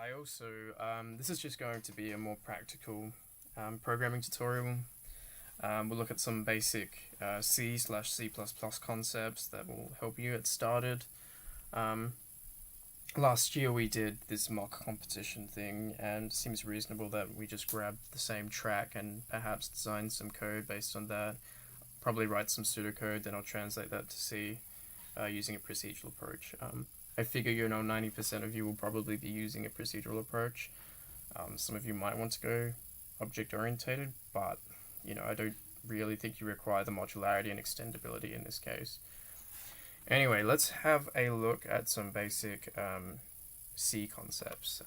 Hi, also, this is just going to be a more practical programming tutorial. We'll look at some basic C/C++ concepts that will help you get started. Last year we did this mock competition thing, and it seems reasonable that we just grab the same track and perhaps design some code based on that. Probably write some pseudocode, then I'll translate that to C using a procedural approach. I figure 90% of you will probably be using a procedural approach. Some of you might want to go object-oriented, but I don't really think you require the modularity and extendability in this case. Anyway, let's have a look at some basic C concepts.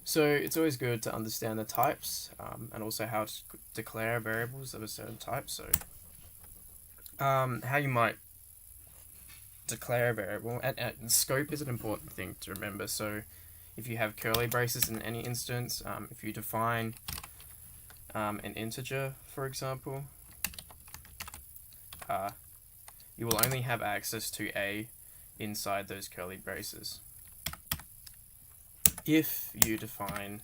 So it's always good to understand the types and also how to declare variables of a certain type. So how you might declare a variable, and scope is an important thing to remember. So if you have curly braces in any instance, if you define an integer, for example, you will only have access to A inside those curly braces. If you define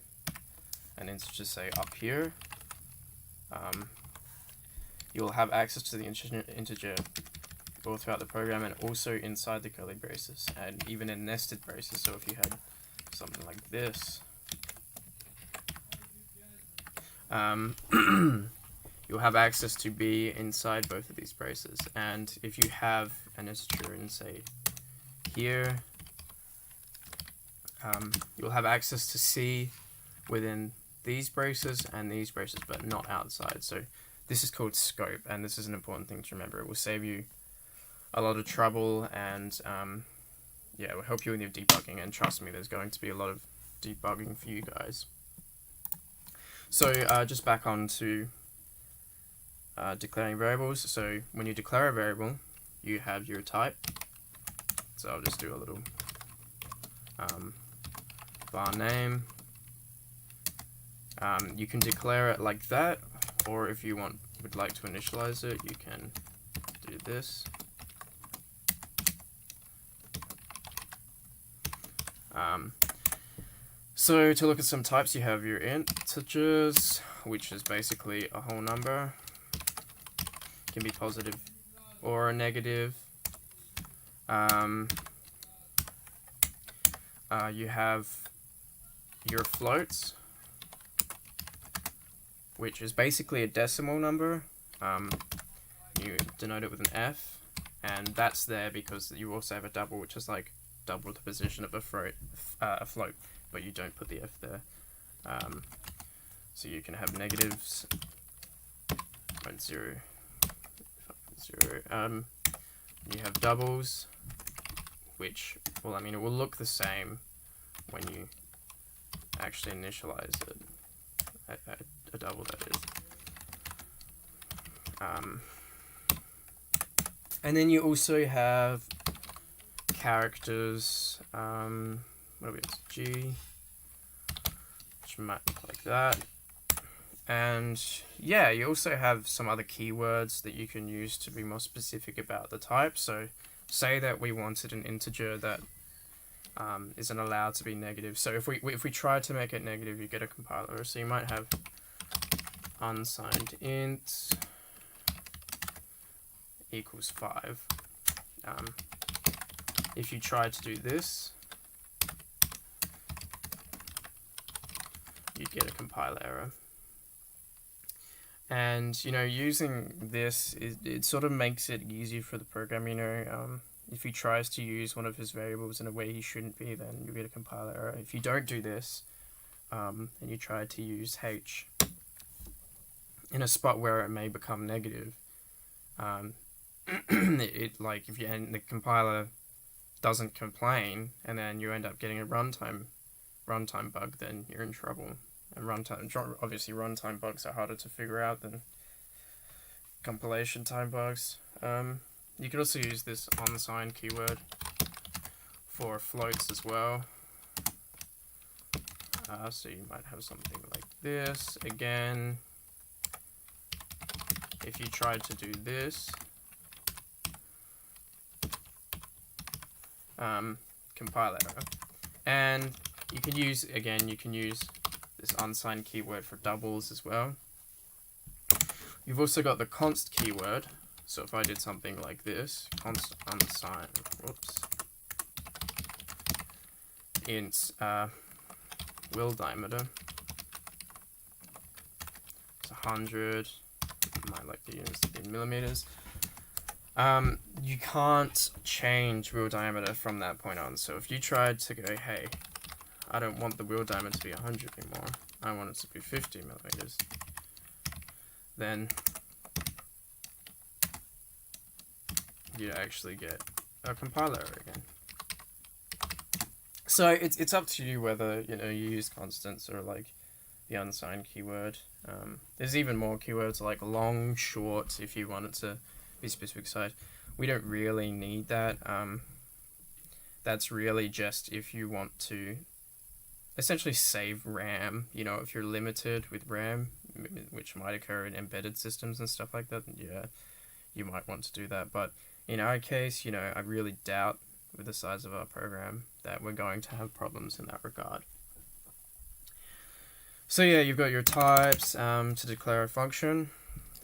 an integer, say up here, you'll have access to the integer all throughout the program and also inside the curly braces and even in nested braces. So if you had something like this, you'll have access to B inside both of these braces. And if you have an integer in, say, here, you'll have access to C within these braces and these braces, but not outside. So this is called scope, and this is an important thing to remember. It will save you a lot of trouble, and yeah, it will help you in your debugging, and trust me, there's going to be a lot of debugging for you guys. So just back on to declaring variables. So when you declare a variable, you have your type. So I'll just do a little var name. You can declare it like that, or if you would like to initialize it, you can do this. So to look at some types, you have your integers, which is basically a whole number. It can be positive or negative. You have your floats, which is basically a decimal number. You denote it with an F, and that's there because you also have a double, which is like double the position of a float, but you don't put the F there. So you can have negatives, 0.0, 0. You have doubles, which, well, I mean, it will look the same when you actually initialize it. A double, that is. And then you also have characters, what are we, G, which might look like that. And yeah, you also have some other keywords that you can use to be more specific about the type. So say that we wanted an integer that isn't allowed to be negative. So if we try to make it negative, you get a compiler. So you might have unsigned int equals 5. If you try to do this, you'd get a compiler error. And using this, it sort of makes it easier for the programmer. If he tries to use one of his variables in a way he shouldn't be, then you get a compiler error. If you don't do this, and you try to use H in a spot where it may become negative, if the compiler doesn't complain, and then you end up getting a runtime bug, then you're in trouble. And obviously runtime bugs are harder to figure out than compilation time bugs. You could also use this unsigned keyword for floats as well. So you might have something like this. Again, if you tried to do this, compile error. And you can use, again, you can use this unsigned keyword for doubles as well. You've also got the const keyword. So if I did something like this, const unsigned, whoops, int wheel diameter, it's 100, might like the units to be in millimeters. You can't change wheel diameter from that point on. So if you tried to go, hey, I don't want the wheel diameter to be 100 anymore, I want it to be 50 millimeters, then you actually get a compiler error again. So it's up to you whether you use constants or like the unsigned keyword. There's even more keywords like long, short, if you want it to be specific size. We don't really need that. That's really just if you want to essentially save RAM. If you're limited with RAM, which might occur in embedded systems and stuff like that, yeah, you might want to do that. But in our case, I really doubt with the size of our program that we're going to have problems in that regard. So yeah, you've got your types to declare a function.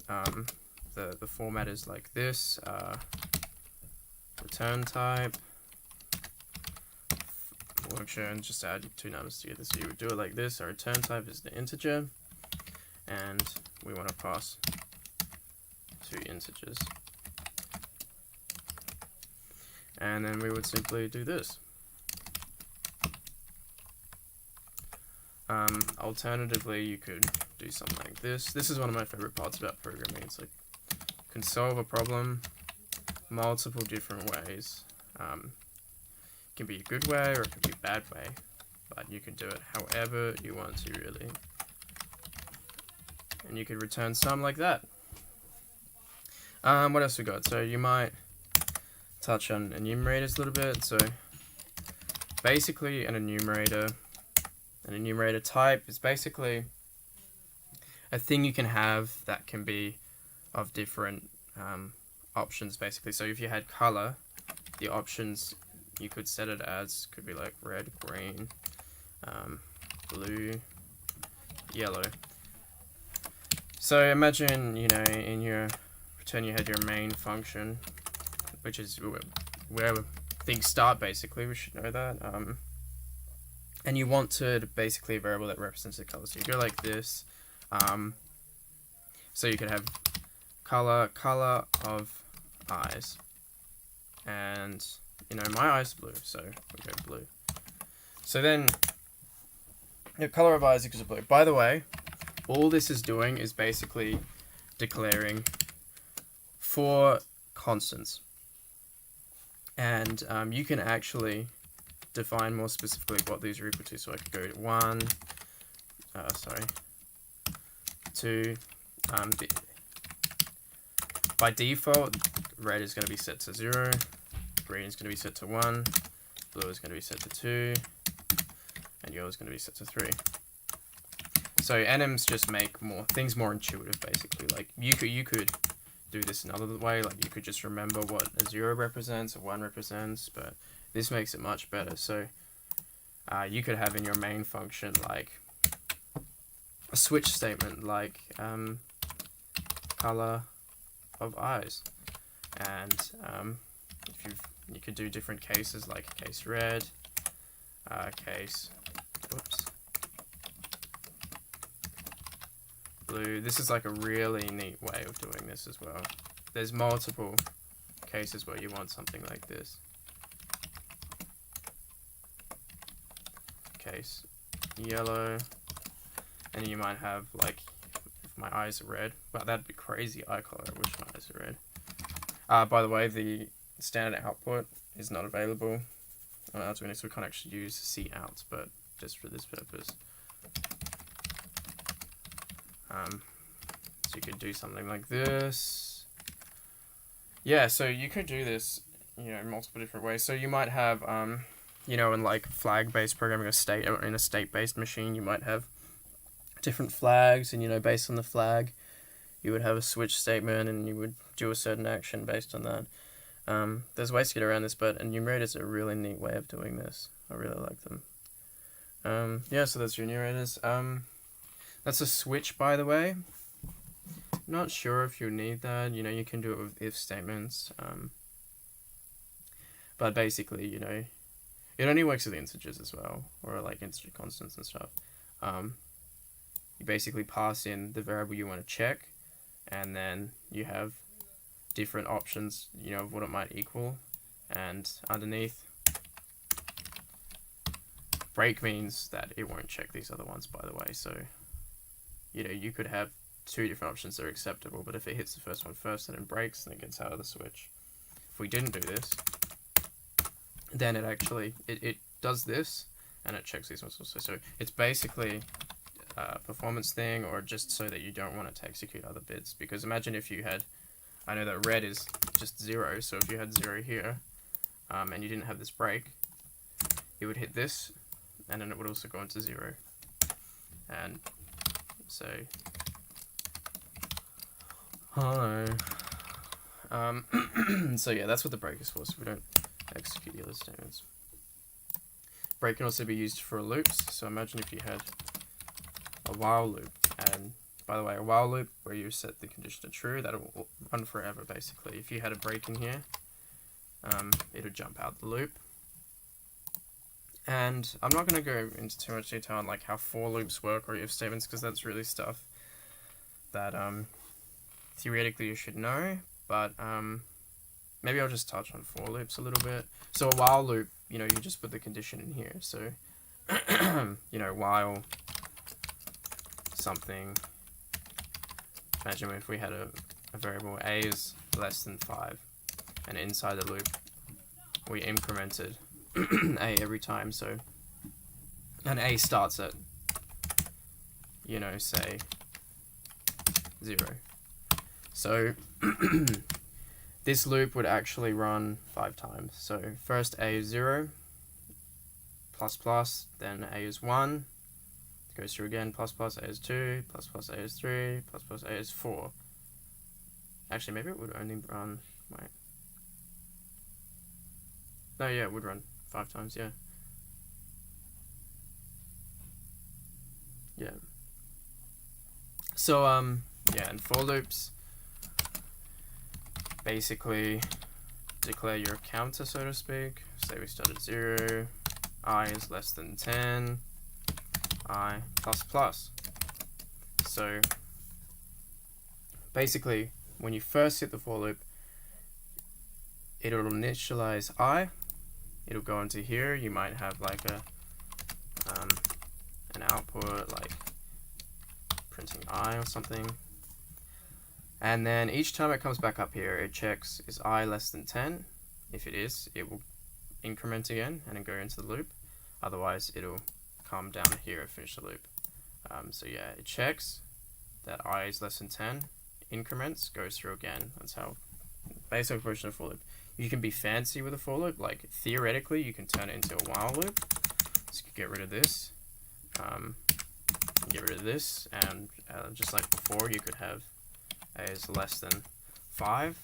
The format is like this: return type, function, just add two numbers together. So you would do it like this: our return type is the integer, and we want to pass two integers. And then we would simply do this. Alternatively, you could do something like this. This is one of my favorite parts about programming. It's like you can solve a problem multiple different ways. It can be a good way or it can be a bad way, but you can do it however you want to, really. And you could return some like that. What else we got? So you might touch on enumerators a little bit. So basically an enumerator type is basically a thing you can have that can be of different options, basically. So if you had color, the options you could set it as could be like red, green, blue, yellow. So imagine, in your return you had your main function, which is where things start, basically. We should know that. And you want to basically a variable that represents the color. So you go like this. So you could have color of eyes. And, my eye's blue, so we go blue. So then, the color of eyes equals blue. By the way, all this is doing is basically declaring 4 constants. And you can actually define more specifically what these are equal to. So I could go to 2. By default, red is going to be set to 0, green is going to be set to 1, blue is going to be set to 2, and yellow is going to be set to 3. So enums just make things more intuitive, basically. Like you could do this another way, like you could just remember what a 0 represents, a 1 represents, but this makes it much better. So you could have in your main function like a switch statement like color of eyes, and you could do different cases like case red, case blue. This is like a really neat way of doing this as well. There's multiple cases where you want something like this. Case yellow, and you might have like, if my eyes are red, well, that'd be crazy eye color. I wish my eyes are red. By the way, the standard output is not available on Arduino, so we can't actually use cout, but just for this purpose. So you could do something like this. Yeah, so you could do this, in multiple different ways. So you might have, in like flag-based programming, in a state-based machine, you might have different flags, and based on the flag, you would have a switch statement, and you would do a certain action based on that. There's ways to get around this, but enumerators are a really neat way of doing this. I really like them. Yeah, so that's your enumerators. That's a switch, by the way. Not sure if you need that. You know, you can do it with if statements. But basically, you know, it only works with integers as well, or like integer constants and stuff. You basically pass in the variable you want to check, and then you have different options, you know, of what it might equal. And underneath, break means that it won't check these other ones, by the way. So, you know, you could have two different options that are acceptable, but if it hits the first one first and it breaks, then it gets out of the switch. If we didn't do this, then it actually, it does this, and it checks these ones also. So it's basically a performance thing, or just so that you don't want it to execute other bits. Because imagine if you had, I know that red is just 0, so if you had 0 here, and you didn't have this break, it would hit this, and then it would also go into 0. And so, hello. So yeah, that's what the break is for, so we don't execute the other statements. Break can also be used for loops, so imagine if you had a while loop, and by the way, a while loop where you set the condition to true, that will run forever basically. If you had a break in here, it would jump out the loop. And I'm not going to go into too much detail on like how for loops work or if statements, because that's really stuff that theoretically you should know, but maybe I'll just touch on for loops a little bit. So a while loop, you know, you just put the condition in here. So, you know, while something, imagine if we had a variable a is less than 5, and inside the loop we incremented a every time. So, and a starts at, you know, say 0. So this loop would actually run 5 times. So first a is 0, plus plus, then a is 1, it goes through again, plus plus, a is 2, plus plus, a is 3, plus plus, a is 4. Actually, maybe it would only run, wait. No, yeah, it would run 5 times, yeah. Yeah. So, yeah, and for loops basically declare your counter, so to speak. Say we start at 0, I is less than 10, I plus plus. So basically, when you first hit the for loop, it'll initialize I, it'll go into here, you might have like a an output like printing I or something. And then each time it comes back up here, it checks, is I less than 10? If it is, it will increment again and then go into the loop. Otherwise, it'll come down here and finish the loop. So yeah, it checks that I is less than 10, increments, goes through again. That's how basic version of for loop. You can be fancy with a for loop, like theoretically you can turn it into a while loop. So you could get rid of this, get rid of this, and just like before, you could have a is less than 5,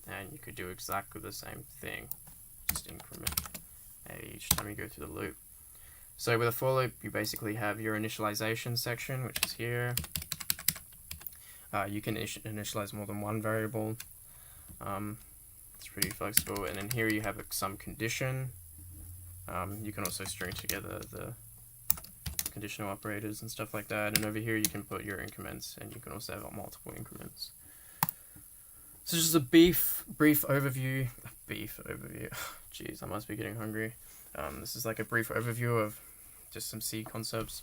and you could do exactly the same thing, just increment a each time you go through the loop. So with a for loop, you basically have your initialization section, which is here. You can initialize more than one variable. It's pretty flexible, and then here you have some condition. You can also string together the conditional operators and stuff like that, and over here you can put your increments, and you can also have multiple increments. So just a brief overview. Jeez, I must be getting hungry. This is like a brief overview of just some C concepts.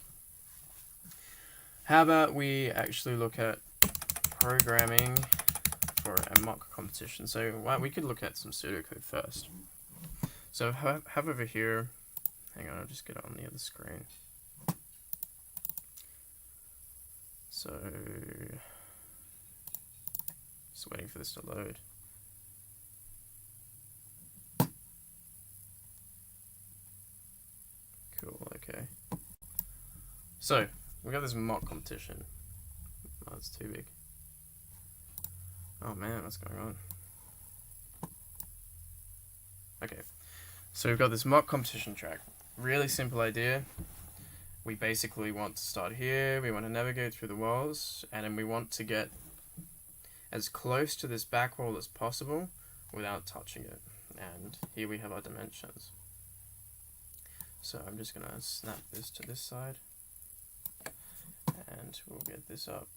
How about we actually look at programming for a mock competition? So we could look at some pseudocode first. So have over here, hang on, I'll just get it on the other screen. So, just waiting for this to load. Cool, okay. So, we got this mock competition. Oh, it's too big. Oh man, what's going on? Okay, so we've got this mock competition track. Really simple idea. we basically want to start here, we want to navigate through the walls, and then we want to get as close to this back wall as possible without touching it. And here we have our dimensions. So I'm just going to snap this to this side, and we'll get this up.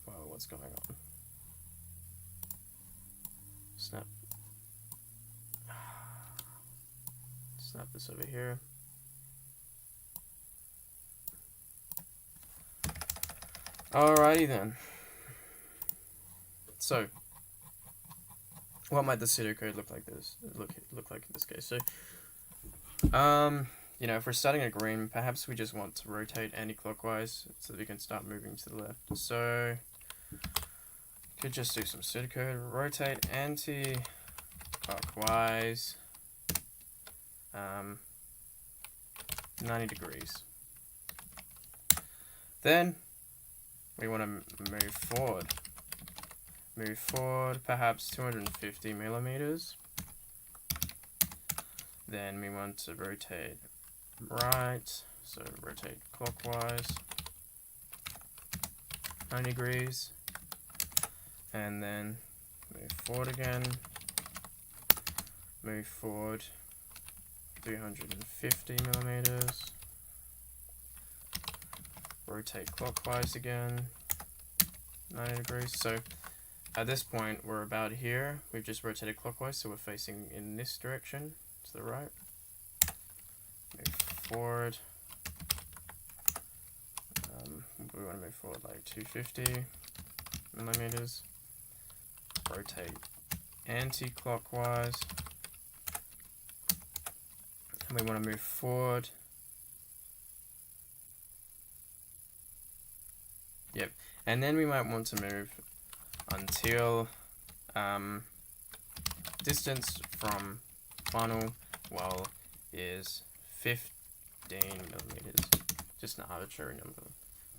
Whoa, what's going on? Snap. Snap this over here. Alrighty then. So, what might the pseudocode look like this? Look like in this case? So, you know, if we're starting at green, perhaps we just want to rotate anti-clockwise so that we can start moving to the left. So, could just do some pseudocode. Rotate anti-clockwise 90 degrees. Then we want to move forward. Move forward perhaps 250 millimeters. Then we want to rotate right, so rotate clockwise 90 degrees. And then move forward again. Move forward 350 millimeters. Rotate clockwise again 90 degrees. So at this point we're about here. We've just rotated clockwise, so we're facing in this direction to the right. Move forward. We want to move forward like 250 millimeters. Rotate anti-clockwise. And we want to move forward. Yep. And then we might want to move until distance from final wall is 15 millimeters. Just an arbitrary number.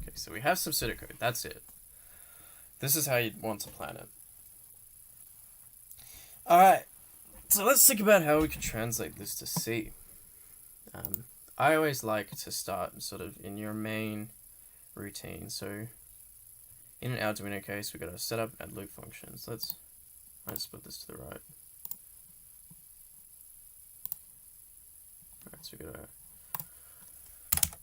Okay, so we have some pseudocode. That's it. This is how you'd want to plan it. Alright, so let's think about how we could translate this to C. I always like to start sort of in your main routine. So in an Arduino case, we've got to set up and loop functions. Let's put this to the right. Alright,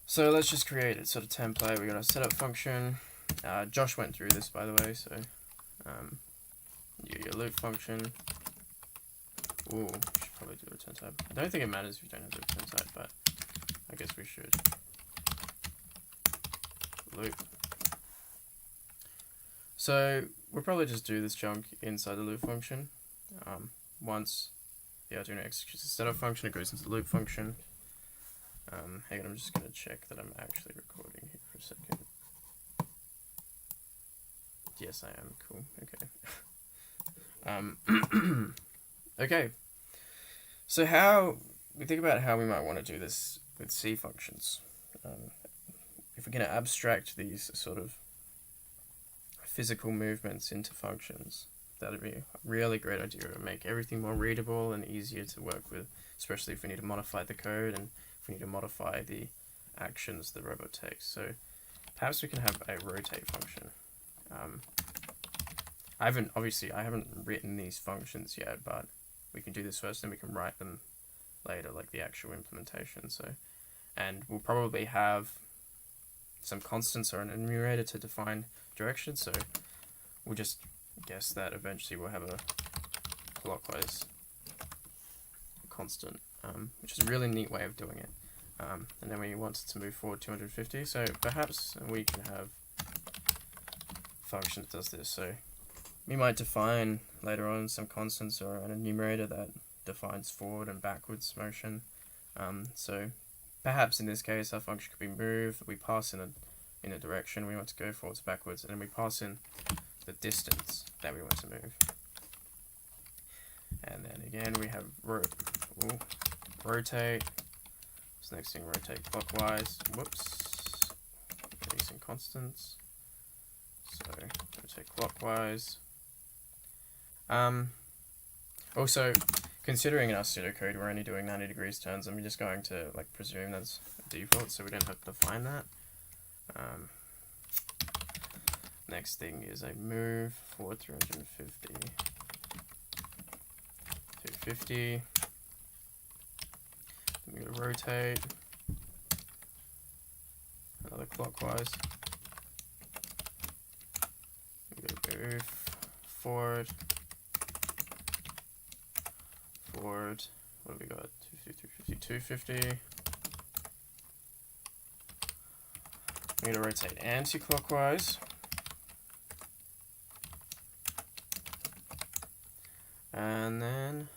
so let's just create a sort of template. We've got a setup function. Josh went through this, by the way, so your loop function. Ooh, should probably do a return type. I don't think it matters if you don't have the return type, but I guess we should. Loop. So we'll probably just do this chunk inside the loop function. Once the Arduino executes the setup function, it goes into the loop function. Hang on, I'm just going to check that I'm actually recording here for a second. Yes, I am. Cool. Okay. Okay. So how we think about how we might want to do this with C functions. If we're going to abstract these sort of physical movements into functions, that would be a really great idea to make everything more readable and easier to work with, especially if we need to modify the code and if we need to modify the actions the robot takes. So perhaps we can have a rotate function. I haven't written these functions yet, but we can do this first and we can write them later, like the actual implementation. So, and we'll probably have some constants or an enumerator to define direction. So we'll just guess that eventually we'll have a clockwise constant, which is a really neat way of doing it. And then we want it to move forward 250. So perhaps we can have a function that does this. So we might define later on some constants or an enumerator that defines forward and backwards motion. So perhaps in this case our function could be move. We pass in a direction we want to go forwards, backwards, and then we pass in the distance that we want to move. And then again we have rotate. So next thing, rotate clockwise. Whoops. Using constants. So rotate clockwise. Also, considering in our pseudocode we're only doing 90 degrees turns, I'm just going to like presume that's a default, so we don't have to define that. Next thing is a move forward 350, 250. I'm going to rotate another clockwise. I'm going to move forward. What have we got? 250, 250. I'm going to rotate anti-clockwise. And then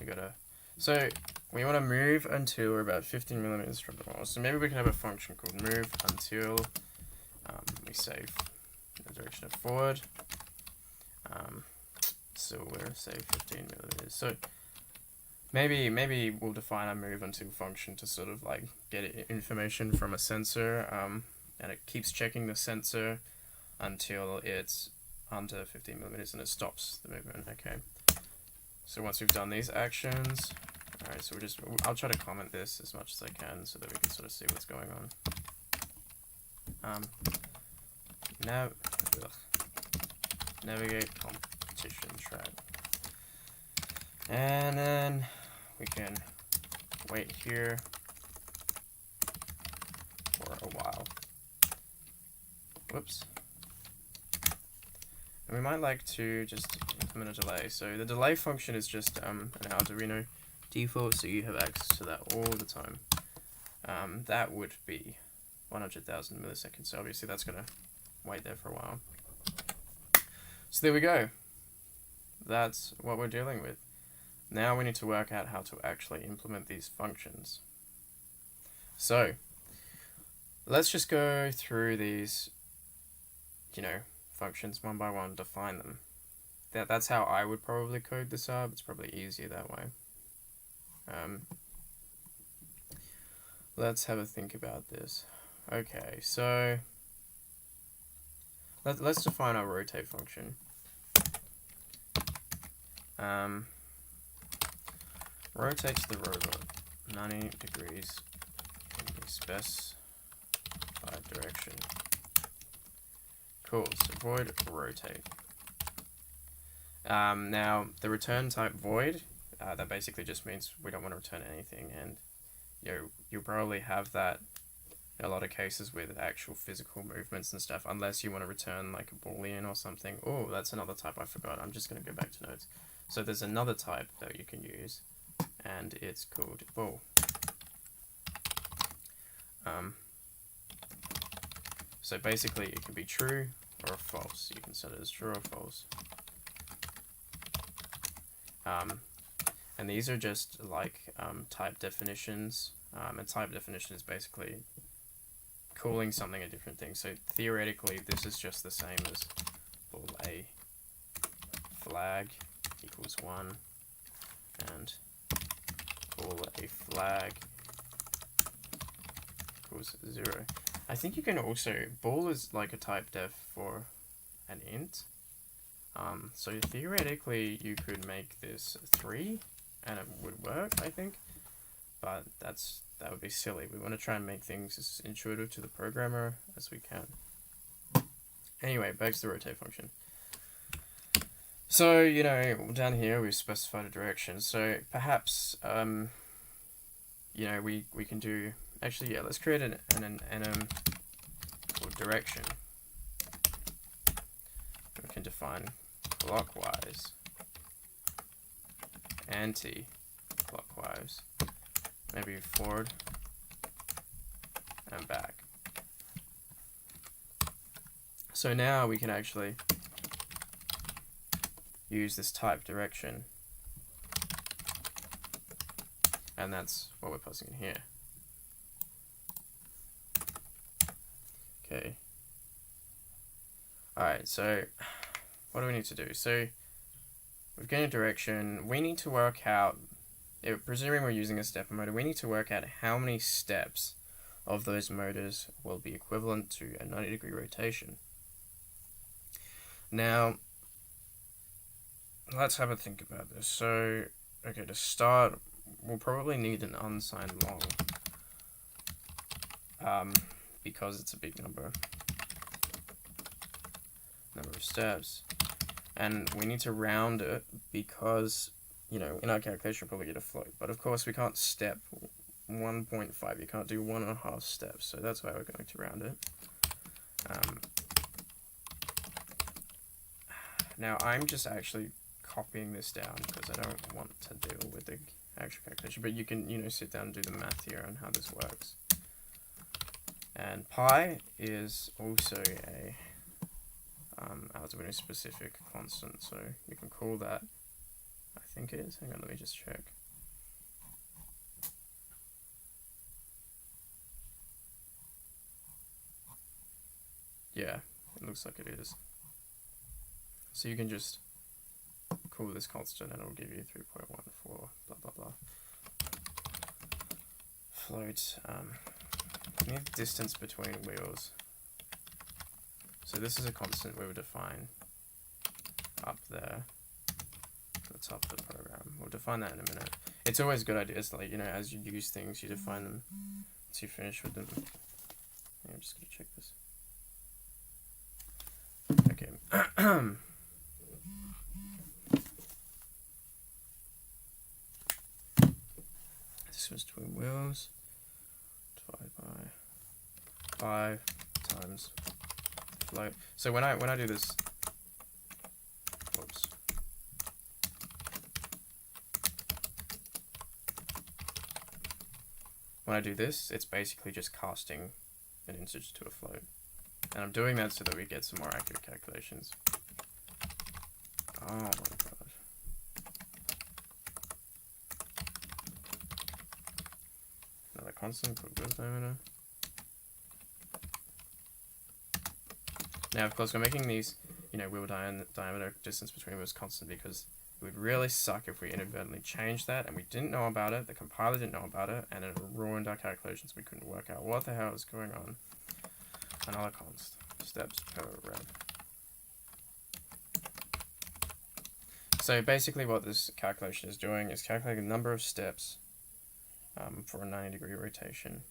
we gotta, so we want to move until we're about 15 millimeters from the wall. So maybe we can have a function called move until we say in the direction of forward. So we're say 15 millimeters. So maybe we'll define a move until function to sort of like get information from a sensor, and it keeps checking the sensor until it's under 15 millimeters and it stops the movement. Okay. So once we've done these actions, all right. So I'll try to comment this as much as I can so that we can sort of see what's going on. Navigate competition track, and then we can wait here for a while. Whoops. And we might like to just implement a delay. So the delay function is just an Arduino default, so you have access to that all the time. That would be 100,000 milliseconds. So obviously that's going to wait there for a while. So there we go. That's what we're dealing with. Now we need to work out how to actually implement these functions. So let's just go through these, functions one by one, define them. That's how I would probably code this up. It's probably easier that way. Let's have a think about this. Okay, so let's define our rotate function. Rotates the robot 90 degrees in the specified direction. Cool, so void rotate. Now the return type void, that basically just means we don't want to return anything, and you'll probably have that in a lot of cases with actual physical movements and stuff, unless you want to return like a boolean or something. Oh, that's another type I forgot. I'm just going to go back to notes. So there's another type that you can use, and it's called bool. So basically it can be true or false. You can set it as true or false. And these are just like type definitions. And type definition is basically calling something a different thing. So theoretically, this is just the same as bool a flag equals 1 and bool a flag equals 0. I think you can also, bool is like a type def for an int. So theoretically you could make this 3 and it would work, I think, but that would be silly. We want to try and make things as intuitive to the programmer as we can. Anyway, back to the rotate function. So, down here we've specified a direction. So perhaps, we can do, actually, yeah, let's create an enum called direction. We can define clockwise, anti-clockwise, maybe forward and back. So now we can actually use this type direction, and that's what we're passing in here. Okay. Alright, so what do we need to do? So we've gained a direction. We need to work out, presuming we're using a stepper motor, we need to work out how many steps of those motors will be equivalent to a 90-degree rotation. Now, let's have a think about this. So, okay, to start, we'll probably need an unsigned long, because it's a big number of steps, and we need to round it because, you know, in our calculation we'll probably get a float, but of course we can't step 1.5, you can't do 1.5 steps, so that's why we're going to round it. Now I'm just actually copying this down because I don't want to deal with the actual calculation, but you can, you know, sit down and do the math here on how this works. And pi is also a algebraic specific constant, so you can call that, I think it is, hang on, let me just check. Yeah, it looks like it is. So you can just call this constant and it'll give you 3.14 blah blah blah. Float, we need distance between wheels. So this is a constant we will define up there at the top of the program. We'll define that in a minute. It's always a good idea, it's like, you know, as you use things, you define them once you finish with them. Yeah, I'm just gonna check this. Okay. Distance between wheels divided by 5 times float. So when I do this, whoops. When I do this, it's basically just casting an integer to a float. And I'm doing that so that we get some more accurate calculations. Oh my god. Another constant called wheel diameter. Now, of course, we're making these, you know, wheel diameter distance between wheels constant because it would really suck if we inadvertently changed that and we didn't know about it, the compiler didn't know about it, and it ruined our calculations. We couldn't work out what the hell is going on. Another const, steps per rev. So basically what this calculation is doing is calculating the number of steps for a 90-degree rotation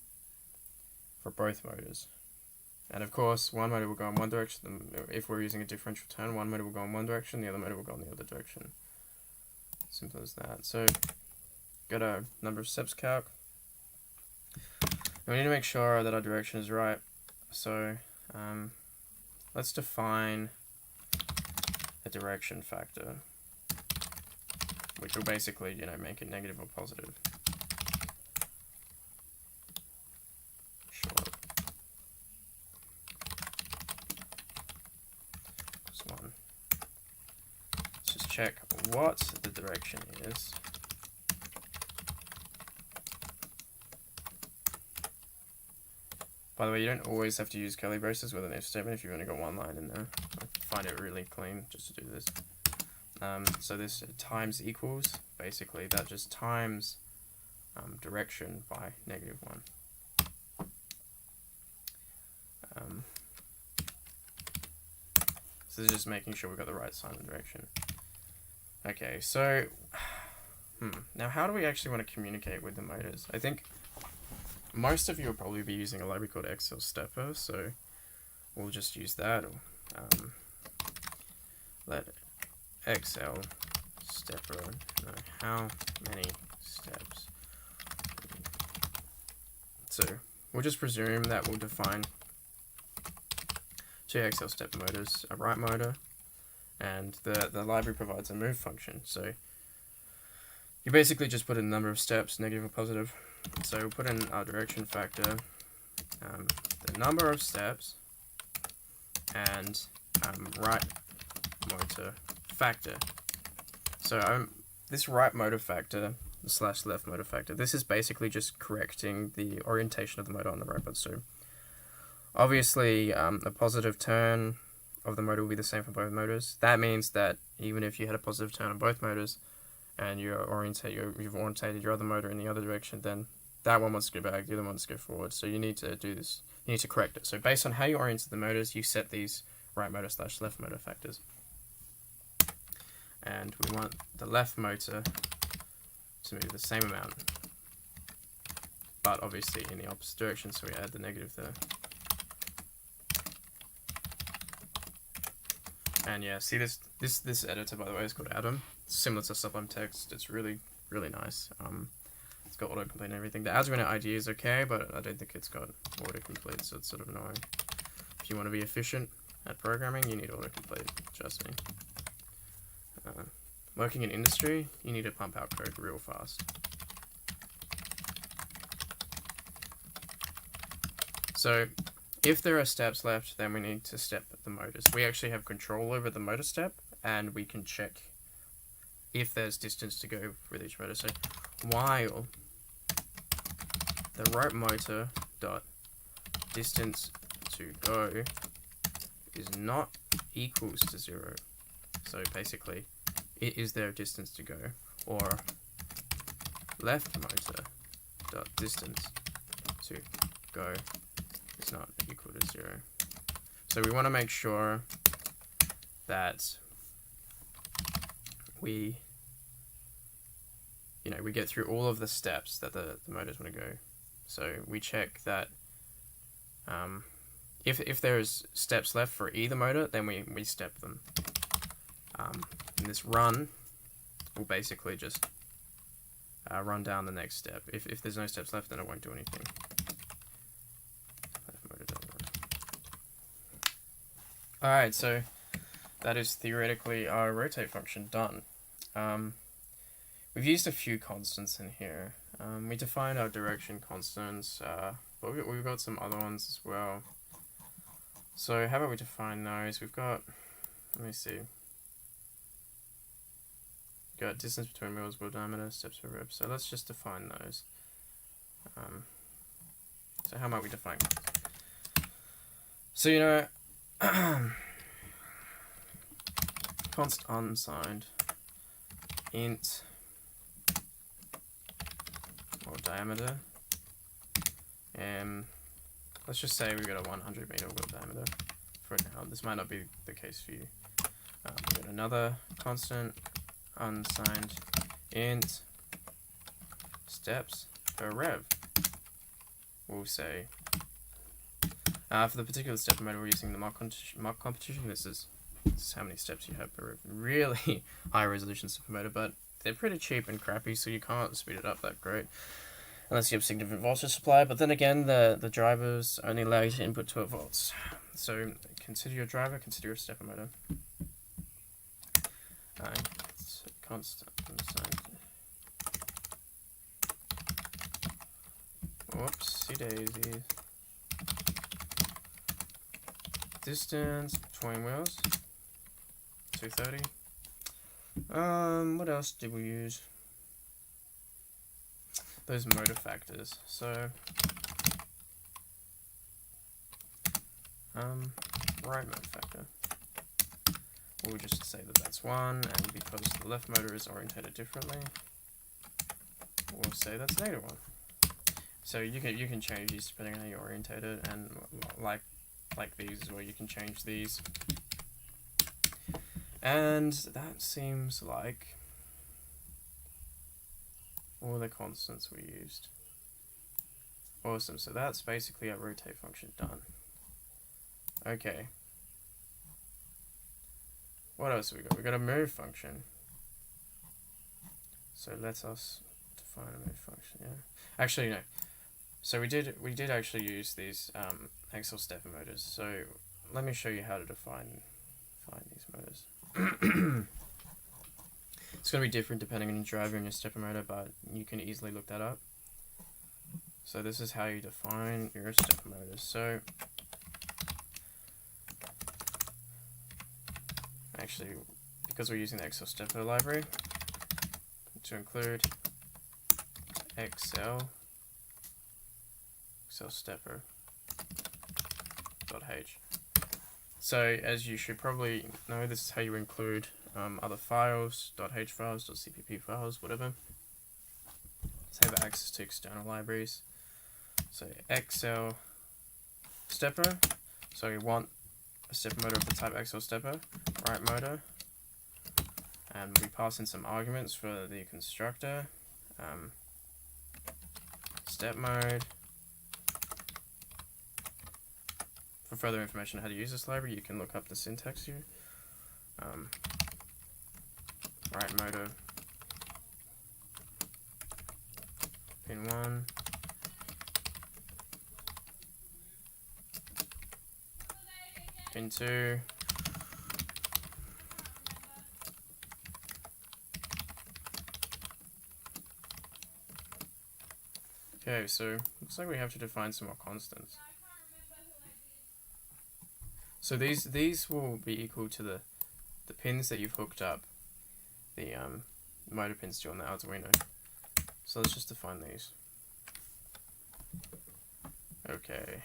for both motors. And of course, one motor will go in one direction. If we're using a differential turn, one motor will go in one direction, the other motor will go in the other direction. Simple as that. So, got our number of steps calc. And we need to make sure that our direction is right. So, let's define a direction factor, which will basically, you know, make it negative or positive. Check what the direction is. By the way, you don't always have to use curly braces with an if statement if you've only got one line in there. I find it really clean just to do this. So this times equals, basically that just times direction by -1. So this is just making sure we've got the right sign and direction. Okay, so, now how do we actually want to communicate with the motors? I think most of you will probably be using a library called XL Stepper, so we'll just use that. Let XL Stepper know how many steps. So we'll just presume that we'll define two XL Stepper motors, a write motor, and the library provides a move function. So you basically just put in the number of steps, negative or positive. So we'll put in our direction factor, the number of steps, and right motor factor. So this right motor factor / left motor factor, this is basically just correcting the orientation of the motor on the robot. So obviously a positive turn of the motor will be the same for both motors. That means that even if you had a positive turn on both motors and you've orientated your other motor in the other direction, then that one wants to go back, the other one wants to go forward. So you need to do this, you need to correct it. So based on how you oriented the motors, you set these right motor / left motor factors. and we want the left motor to move the same amount, but obviously in the opposite direction, so we add the negative there. And yeah, see this editor, by the way, is called Atom. It's similar to Sublime Text. It's really nice. It's got autocomplete and everything. The Arduino IDE is okay, but I don't think it's got autocomplete, so it's sort of annoying. If you want to be efficient at programming, you need autocomplete, trust me. Working in industry, you need to pump out code real fast. So if there are steps left, then we need to step the motors. We actually have control over the motor step, and we can check if there's distance to go with each motor. So while the right motor dot distance to go is not equals to 0, so basically it is their distance to go, or left motor dot distance to go is not equal to 0. So we want to make sure that we get through all of the steps that the motors want to go. So we check that if there's steps left for either motor, then we step them. And this run will basically just run down the next step. If there's no steps left, then it won't do anything. Alright, so that is theoretically our rotate function done. We've used a few constants in here. We defined our direction constants, but we've got some other ones as well. So how about we define those? We've got, let me see. Got distance between wheels, wheel diameter, steps per rep. So let's just define those. So how might we define? So const unsigned int or diameter, and let's just say we've got a 100 meter wheel diameter for now. This might not be the case for you. We've got another constant unsigned int steps per rev. We'll say for the particular step motor we're using the mock competition. This is how many steps you have per rev. Really high resolution step motor, but they're pretty cheap and crappy, so you can't speed it up that great unless you have significant voltage supply. But then again, the drivers only allow you to input 12 volts. So consider your driver, consider your stepper motor. Constant unsigned. Whoopsie daisy. Distance between wheels 230. What else did we use? Those motor factors. So right motor factor. We'll just say that that's 1, and because the left motor is orientated differently, we'll say that's -1. So you can change these depending on how you orientate it, and like these as well, you can change these. And that seems like all the constants we used. Awesome, so that's basically our rotate function done. Okay. What else have we got? We got a move function. So let us define a move function, yeah. Actually, no. So we did actually use these axial stepper motors. So let me show you how to define these motors. It's going to be different depending on your driver and your stepper motor, but you can easily look that up. So this is how you define your stepper motors. So actually, because we're using the Excel stepper library, to include Excel stepper .h. So as you should probably know, this is how you include other files, .h files, .cpp files, whatever. So have access to external libraries. So Excel stepper. So you want a stepper motor of the type Excel stepper, right motor, and we pass in some arguments for the constructor, step mode. For further information on how to use this library, you can look up the syntax here. Write motor, pin 1, pin 2, okay, so looks like we have to define some more constants. So these will be equal to the pins that you've hooked up the motor pins to on the Arduino. So let's just define these. Okay,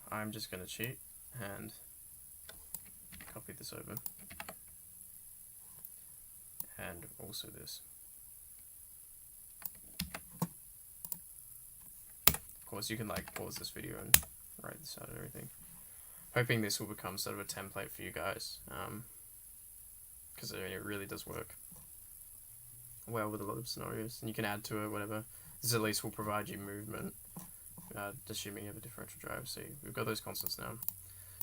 I'm just gonna cheat and copy this over, and also this. Of course, you can like pause this video and write this out and everything. Hoping this will become sort of a template for you guys, because it really does work well with a lot of scenarios, and you can add to it whatever. This at least will provide you movement, assuming you have a differential drive. So we've got those constants now.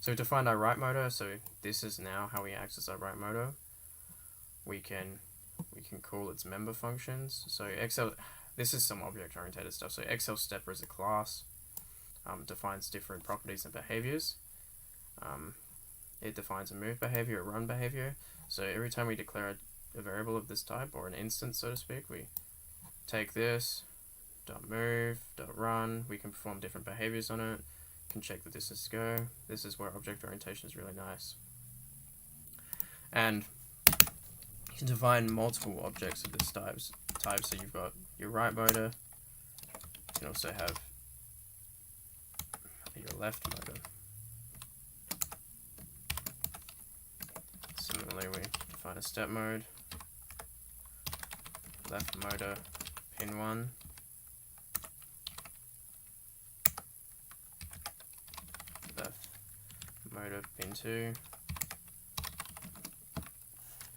So we've defined our write motor, so this is now how we access our write motor. We can call its member functions. So this is some object oriented stuff. So XLStepper is a class, defines different properties and behaviors. It defines a move behavior, a run behavior. So every time we declare a variable of this type, or an instance so to speak, we take this, .move, .run, we can perform different behaviors on it, can check the distance to go. This is where object orientation is really nice. And you can define multiple objects of this type. So you've got your write motor, you can also have your left motor. Similarly, we define a step mode, left motor, pin 1, left motor, pin 2,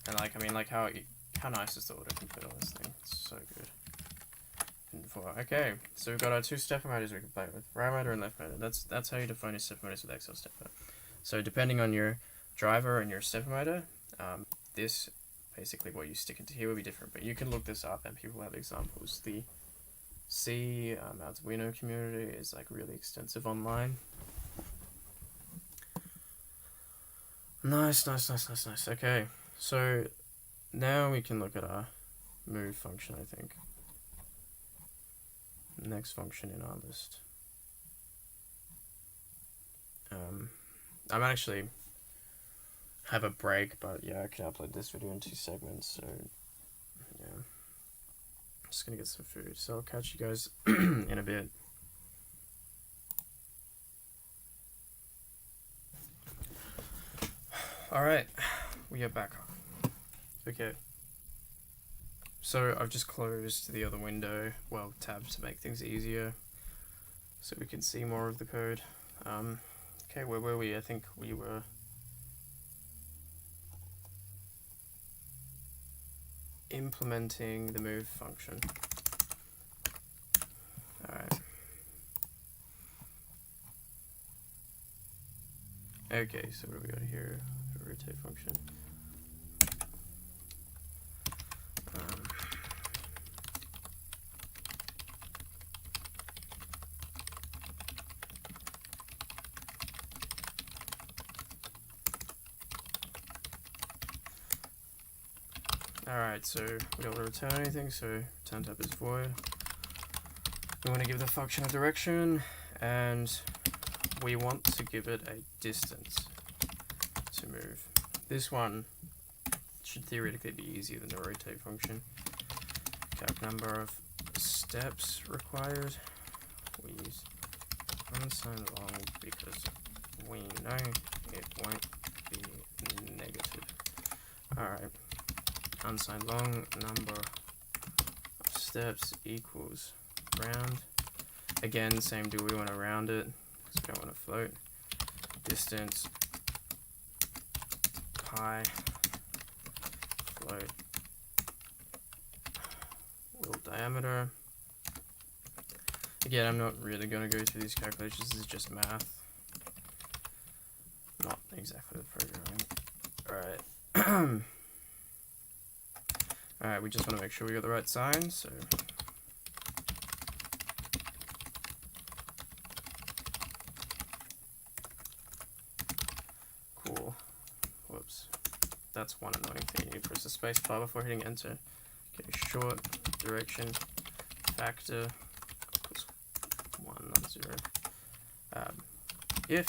and like, I mean, like how nice is the autocomplete on this thing? It's so good. Pin 4. Okay, so we've got our two stepper motors we can play with, right motor and left motor. That's how you define your stepper motors with XLStepper. So depending on your driver and your stepper motor, this basically what you stick into here will be different, but you can look this up and people have examples. The C Arduino community is like really extensive online. Nice. Okay, so now we can look at our move function, I think. Next function in our list. I might actually have a break, but yeah, I can upload this video in 2 segments, so yeah. I'm just gonna get some food, so I'll catch you guys in a bit. Alright, we are back. Okay. So I've just closed the other window, well, tab to make things easier, so we can see more of the code. Okay, where were we? I think we were implementing the move function. Alright. Okay, so what do we got here? The rotate function. Alright, so we don't want to return anything, so return type is void. We want to give the function a direction, and we want to give it a distance to move. This one should theoretically be easier than the rotate function. Calc number of steps required. We use unsigned long because we know it won't be negative. Alright. Unsigned long number of steps equals round. Again, same deal, we want to round it because we don't want to float. Distance pi float build diameter. Again, I'm not really going to go through these calculations, this is just math. Not exactly the programming. Alright. Alright, we just want to make sure we got the right sign, so cool. Whoops. That's one annoying thing. You need to press the space bar before hitting enter. Okay, short direction factor equals 1, not 0. If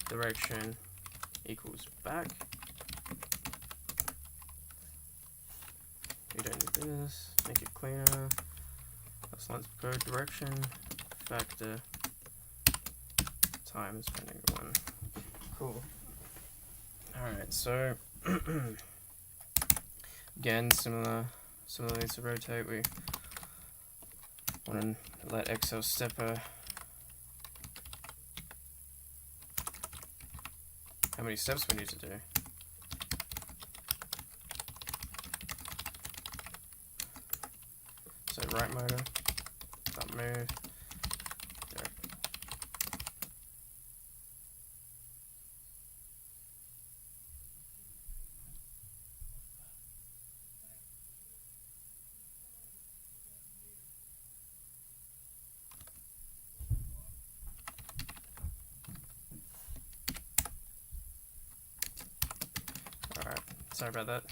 direction equals back, we don't need this, make it cleaner. That's lines per code, direction factor times pending 1. Cool. Alright, so again, similarly to rotate, we want to let Excel stepper how many steps we need to do. So right motor, dot move, there. Alright, sorry about that.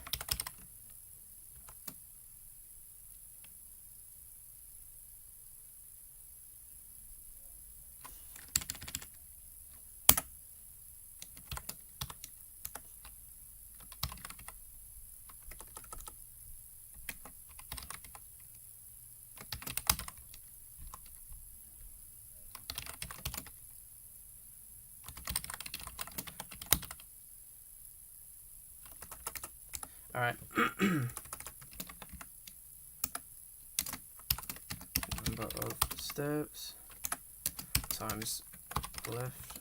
Alright. Number of steps times left.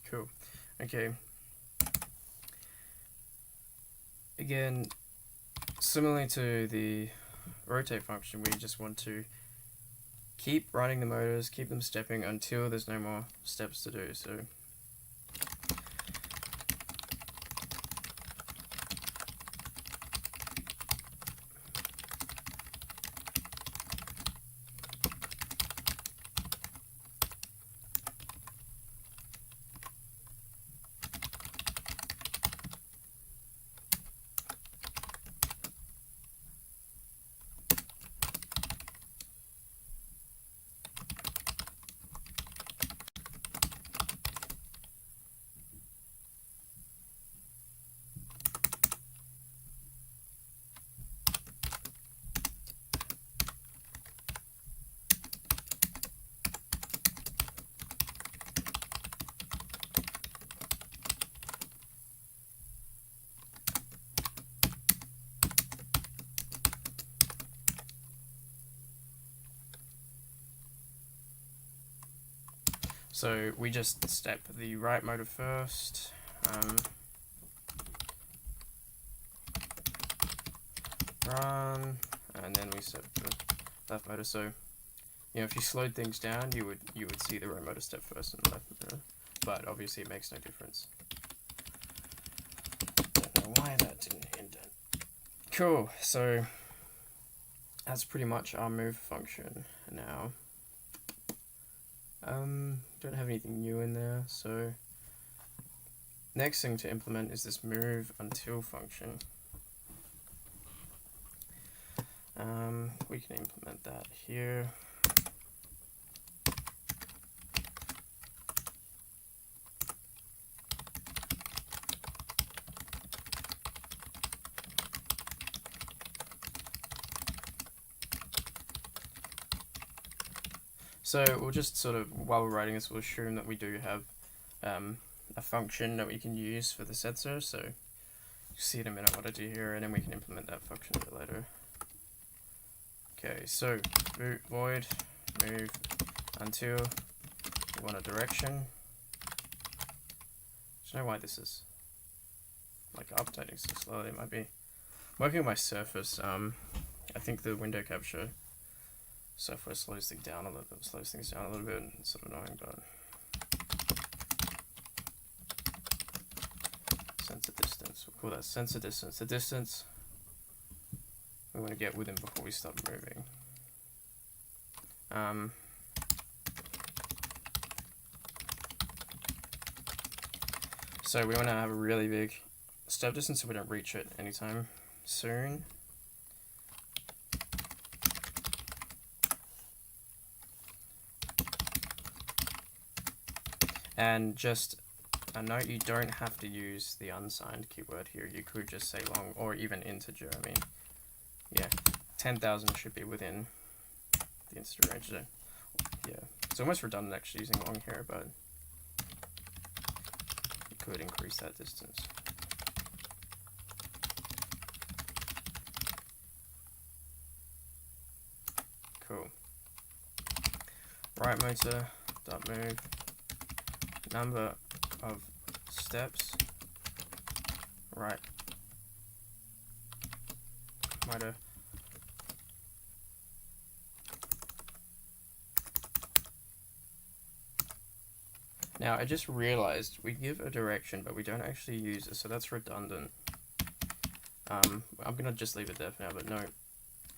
Cool. Okay. Again, similarly to the rotate function, we just want to keep running the motors, keep them stepping until there's no more steps to do. So So we just step the right motor first, run, and then we step the left motor. So, you know, if you slowed things down, you would see the right motor step first and the left motor, but obviously it makes no difference. Don't know why that didn't indent. Cool. So that's pretty much our move function now. Don't have anything new in there, so next thing to implement is this move until function. We can implement that here. So we'll just sort of, while we're writing this, we'll assume that we do have a function that we can use for the sensor. So you'll see in a minute what I do here, and then we can implement that function a bit later. Okay, so void move until we want a direction. I don't know why this is like updating so slowly. It might be working on my Surface. I think the window capture software slows things down a little bit. It's sort of annoying, but sensor distance. We'll call that sensor distance. The distance we want to get within before we start moving. So we want to have a really big step distance so we don't reach it anytime soon. And just a note, you don't have to use the unsigned keyword here. You could just say long or even integer. I mean, yeah, 10,000 should be within the integer range. Yeah, it's almost redundant actually using long here, but you could increase that distance. Cool. Right motor dot move number of steps right motor Now I just realized we give a direction but we don't actually use it, so that's redundant. I'm gonna just leave it there for now, but note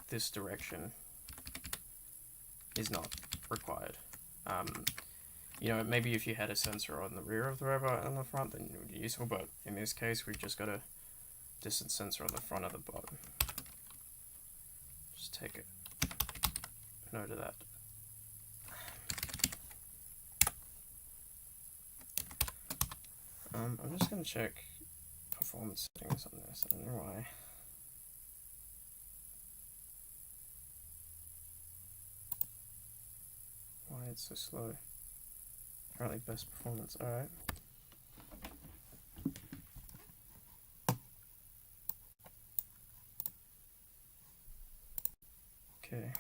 this direction is not required. You know, maybe if you had a sensor on the rear of the robot and on the front, then it would be useful, but in this case, we've just got a distance sensor on the front of the bot. Just take a note of that. I'm just going to check performance settings on this. I don't know why it's so slow. Apparently best performance. Alright. Okay.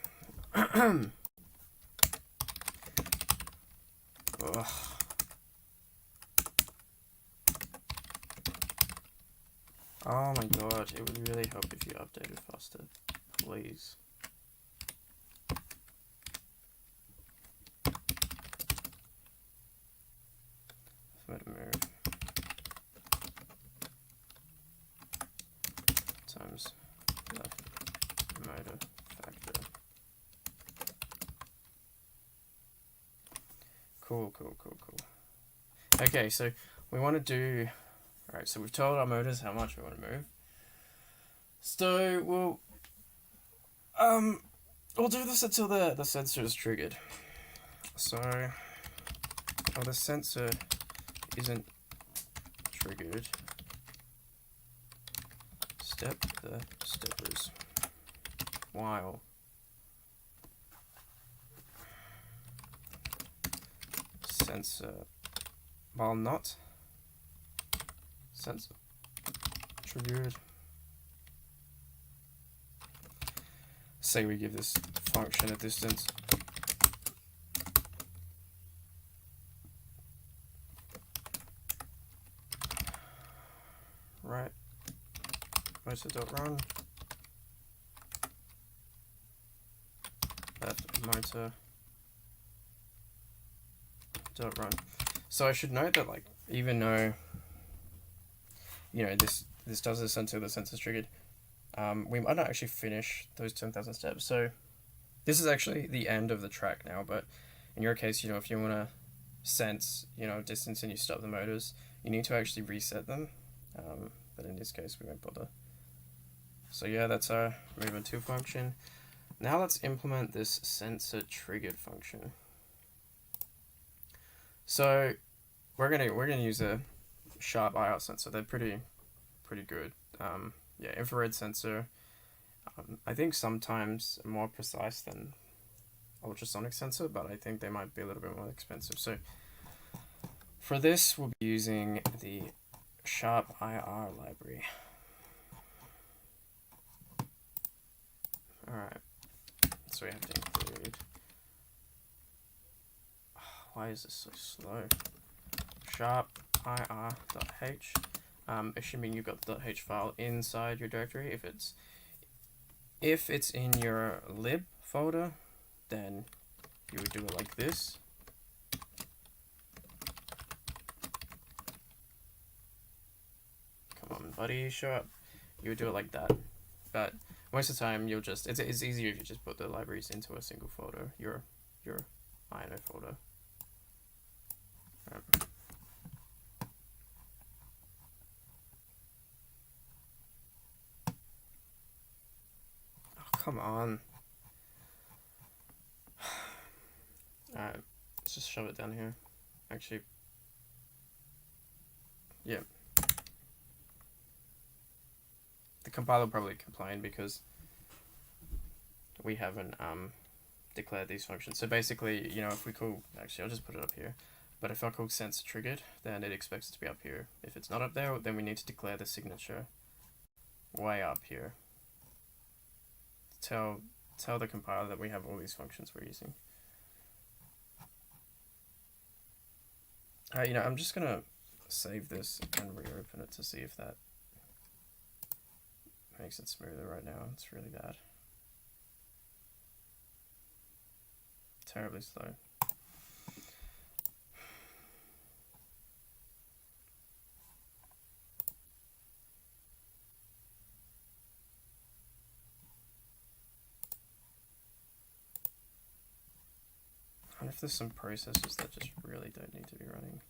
Ugh. Oh my god, it would really help if you updated faster, please. Motor move times left motor factor. Cool. Okay, so we want to do. Alright, so we've told our motors how much we want to move. So we'll do this until the sensor is triggered. So while the sensor isn't triggered, step the steppers. While not sensor triggered. Say we give this function a distance. Right motor.run left motor.run. So I should note that, like, even though, you know, this does this until the sensor's triggered, we might not actually finish those 10,000 steps. So this is actually the end of the track now, but in your case, you know, if you want to sense, you know, distance and you stop the motors, you need to actually reset them. But in this case, we won't bother. So yeah, that's our movement to function. Now let's implement this sensor triggered function. So we're gonna use a sharp IR sensor. They're pretty good. Yeah, infrared sensor. I think sometimes more precise than ultrasonic sensor, but I think they might be a little bit more expensive. So for this, we'll be using the sharp IR library. Alright, so we have to include, why is this so slow? Sharp ir.h, assuming you've got the .h file inside your directory. If it's in your lib folder, then you would do it like this. Come on, buddy, show up. You would do it like that. But most of the time, you'll just, it's easier if you just put the libraries into a single folder, your INO folder. Oh, come on. Alright, let's just shove it down here. Actually, yeah. The compiler will probably complain because we haven't declared these functions. So basically, you know, if we call, actually I'll just put it up here, but if I call sensor triggered, then it expects it to be up here. If it's not up there, then we need to declare the signature way up here. Tell the compiler that we have all these functions we're using. You know, I'm just gonna save this and reopen it to see if that makes it smoother. Right now it's really bad. Terribly slow. I wonder if there's some processes that just really don't need to be running.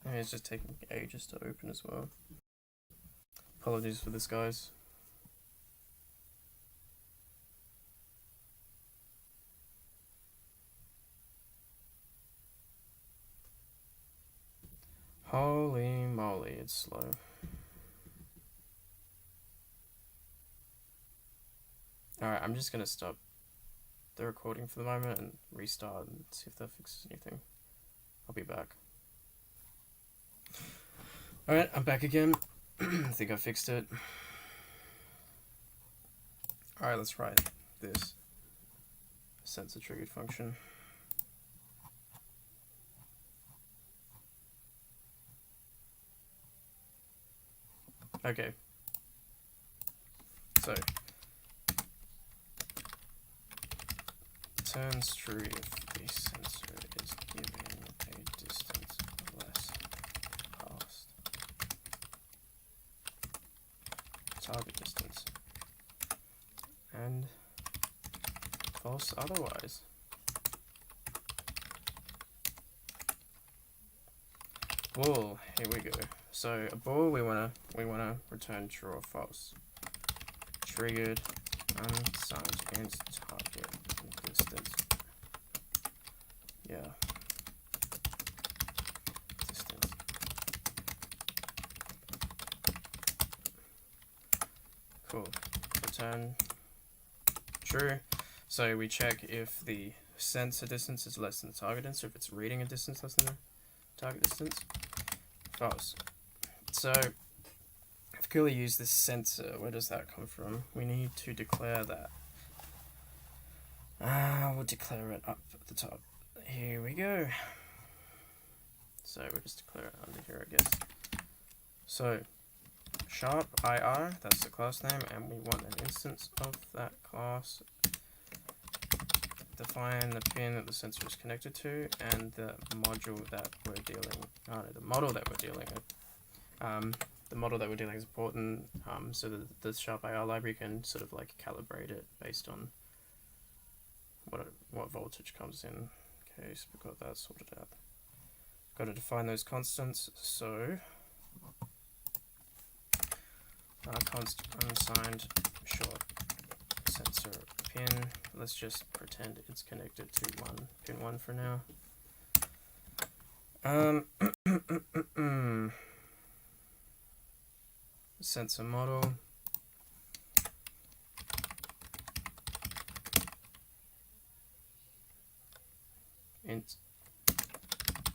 I mean, it's just taking ages to open as well. Apologies for this, guys. Holy moly, it's slow. Alright, I'm just gonna stop the recording for the moment and restart and see if that fixes anything. I'll be back. Alright, I'm back again. I think I fixed it. Alright, let's write this sensor triggered function. Okay. So turns true if the sensor is given a distance less past target distance, and false otherwise. Bool, here we go. So a bool, we wanna return true or false. Triggered unsigned against target distance. Yeah. Distance. Cool. Return true. So we check if the sensor distance is less than the target distance, or if it's reading a distance less than the target distance. False. So I've clearly used this sensor. Where does that come from? We need to declare that. We'll declare it up at the top. Here we go. So we'll just declare it under here, I guess. So sharp IR, that's the class name, and we want an instance of that class. Define the pin that the sensor is connected to and the module that we're dealing, the model that we're dealing with. The model that we're dealing is important, so that the sharp IR library can sort of like calibrate it based on what voltage comes in. Okay, so we've got that sorted out. Got to define those constants. So const unsigned short sensor pin. Let's just pretend it's connected to pin 1 for now. Sensor model. Int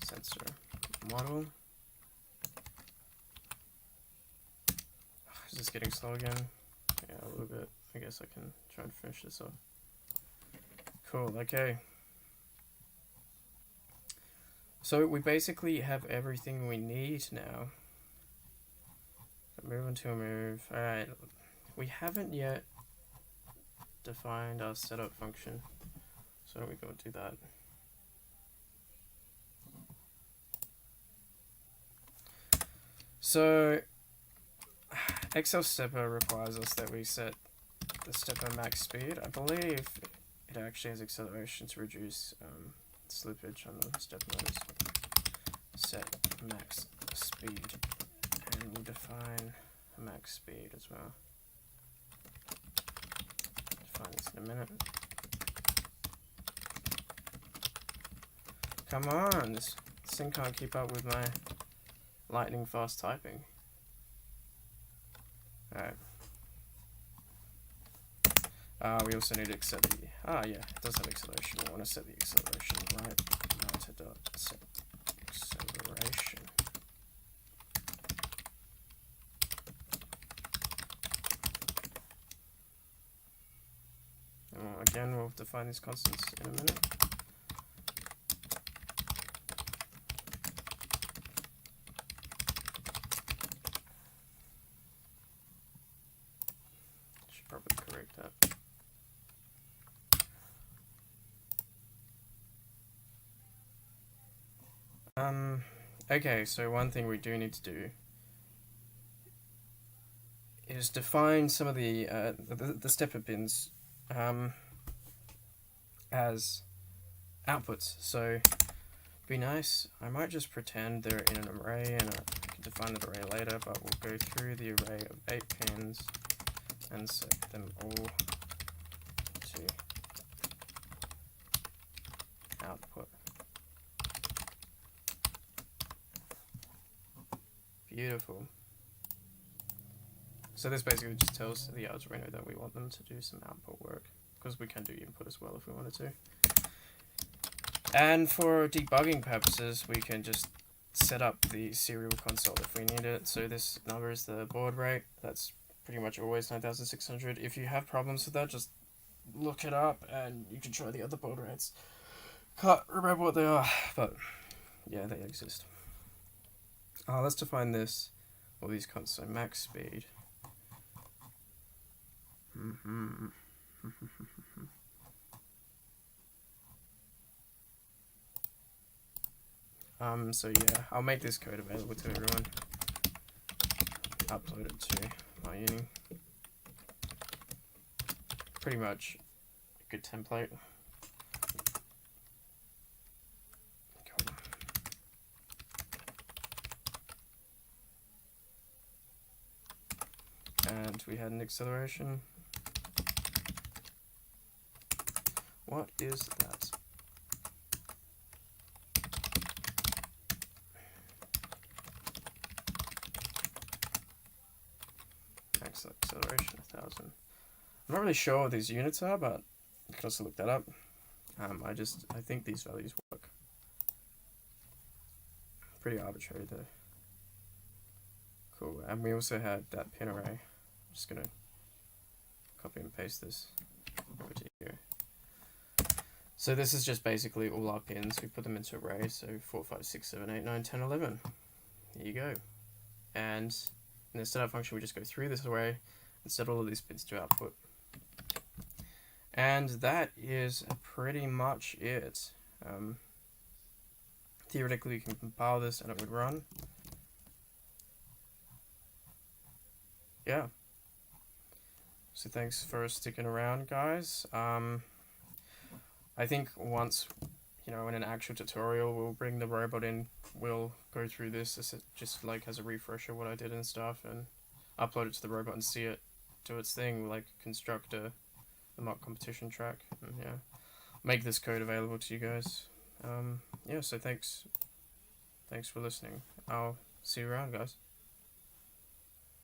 sensor model. Is this getting slow again? Yeah, a little bit. I guess I can try and finish this off. Cool, okay. So we basically have everything we need now. Move into a move. Alright, we haven't yet defined our setup function. So we go do that. So Excel stepper requires us that we set the stepper max speed. I believe it actually has acceleration to reduce slippage on the step nodes. Set max speed, and we'll define max speed as well. Define this in a minute. Come on, this thing can't keep up with my lightning fast typing. Alright. We also need to set the, yeah, it does have acceleration. We want to set the acceleration right. Set acceleration. And again, we'll define these constants in a minute. Should probably correct that. Okay, so one thing we do need to do is define some of the stepper pins as outputs. So be nice. I might just pretend they're in an array, and I can define the array later, but we'll go through the array of 8 pins and set them all to output. Beautiful. So this basically just tells the Arduino that we want them to do some output work, because we can do input as well if we wanted to. And for debugging purposes, we can just set up the serial console if we need it. So this number is the baud rate. That's pretty much always 9600. If you have problems with that, just look it up and you can try the other baud rates. Can't remember what they are, but yeah, they exist. Let's define this, all these constants. So max speed. So yeah, I'll make this code available to everyone. Upload it to my uni. Pretty much a good template. Cool. And we had an acceleration. What is that? Max acceleration 1000. I'm not really sure what these units are, but you can also look that up. I think these values work. Pretty arbitrary though. Cool. And we also had that pin array. I'm just gonna copy and paste this over to here. So this is just basically all our pins. We put them into arrays. So 4, 5, 6, 7, 8, 9, 10, 11. There you go. And in the setup function, we just go through this array and set all of these pins to output. And that is pretty much it. Theoretically, you can compile this and it would run. Yeah. So thanks for sticking around, guys. I think once, in an actual tutorial, we'll bring the robot in, we'll go through this just like as a refresher what I did and stuff, and upload it to the robot and see it do its thing. We'll like construct the mock competition track, and yeah, make this code available to you guys. Yeah, so thanks for listening. I'll see you around, guys.